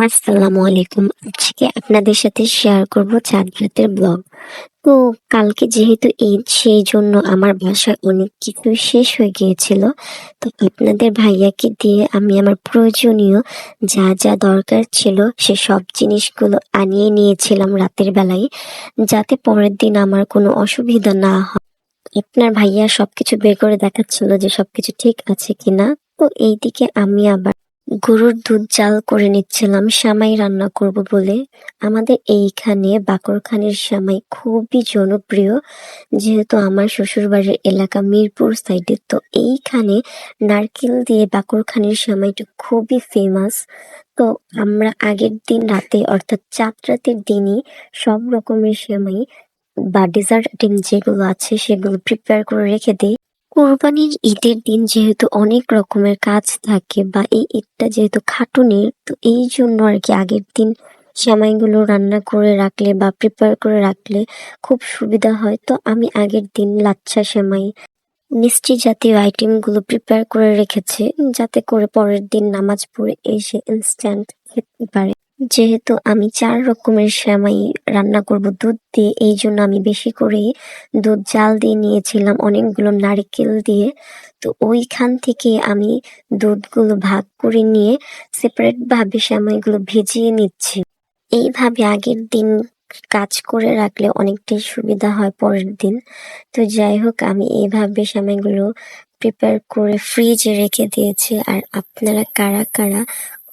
আসসালামু আলাইকুম। আজকে আপনাদের সাথে শেয়ার করব চাঁদ রাতের ব্লগ। তো কালকে যেহেতু ঈদ সেই জন্য আমার বাসায় অনেক কিছু শেষ হয়ে গিয়েছিল। তো আপনাদের ভাইয়াকে দিয়ে আমি আমার প্রয়োজনীয় যা যা দরকার ছিল সে সব জিনিসগুলো আনিয়ে নিয়েছিলাম রাতের বেলায়, যাতে পরের দিন আমার কোনো অসুবিধা না হয়। আপনার ভাইয়া সবকিছু বের করে দেখাচ্ছিল যে সবকিছু ঠিক আছে কিনা। তো এইদিকে আমি আবার গরুর দুধ জাল করে নিচ্ছিলাম সেমাই রান্না করব বলে। আমাদের এইখানে বাকরখানির সেমাই খুবই জনপ্রিয়, যেহেতু আমার শ্বশুরবাড়ির এলাকা মিরপুর সাইডে। তো এইখানে নারকেল দিয়ে বাকরখানির সেমাইটা খুবই ফেমাস। তো আমরা আগের দিন রাতে অর্থাৎ চাঁদ রাতের দিনই সব রকমের সেমাই বা ডেজার্ট আইটেম যেগুলো আছে সেগুলো প্রিপেয়ার করে রেখে দিই। কোরবানির ঈদের দিন যেহেতু অনেক রকমের কাজ থাকে বা এই ঈদটা যেহেতু খাটুনির, তো এই জন্য আর কি আগের দিন সেমাইগুলো রান্না করে রাখলে বা প্রিপেয়ার করে রাখলে খুব সুবিধা হয়। তো আমি আগের দিন লাচ্ছা সেমাই, মিষ্টি জাতীয় আইটেমগুলো প্রিপেয়ার করে রেখেছি, যাতে করে পরের দিন নামাজ পড়ে এসে ইনস্ট্যান্ট খেতে পারে। যেহেতু আমি 4 রকমের সেমাই রান্না করব দুধ দিয়ে, এই জন্য আমি বেশি করেই দুধ জাল দিয়ে নিয়েছিলাম অনেকগুলো নারকেল দিয়ে। তো ওইখান থেকে আমি দুধগুলো ভাগ করে নিয়ে সেপারেট ভাবে সেমাইগুলো ভেজিয়ে নিচ্ছি। এইভাবে আগের দিন কাজ করে রাখলে অনেকটাই সুবিধা হয় পরের দিন। তো যাই হোক, আমি এইভাবে সেমাইগুলো প্রিপেয়ার করে ফ্রিজে রেখে দিয়েছি। আর আপনারা কারা কারা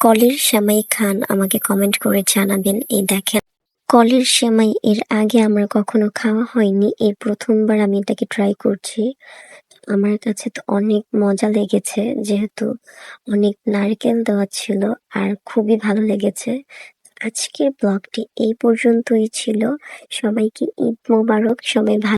কলের সেমাই খান আমাকে কমেন্ট করে জানাবেন। এই দেখেন, কলের সেমাই এর আগে আমার কখনো খাওয়া হয়নি, এই প্রথমবার আমি এটাকে ট্রাই করছি। আমার কাছে তো অনেক মজা লেগেছে, যেহেতু অনেক নারকেল দেওয়া ছিল, আর খুবই ভালো লেগেছে। আজকের ব্লগটি এই পর্যন্তই ছিল। সবাইকে ঈদ মোবারক। সবাই ভালো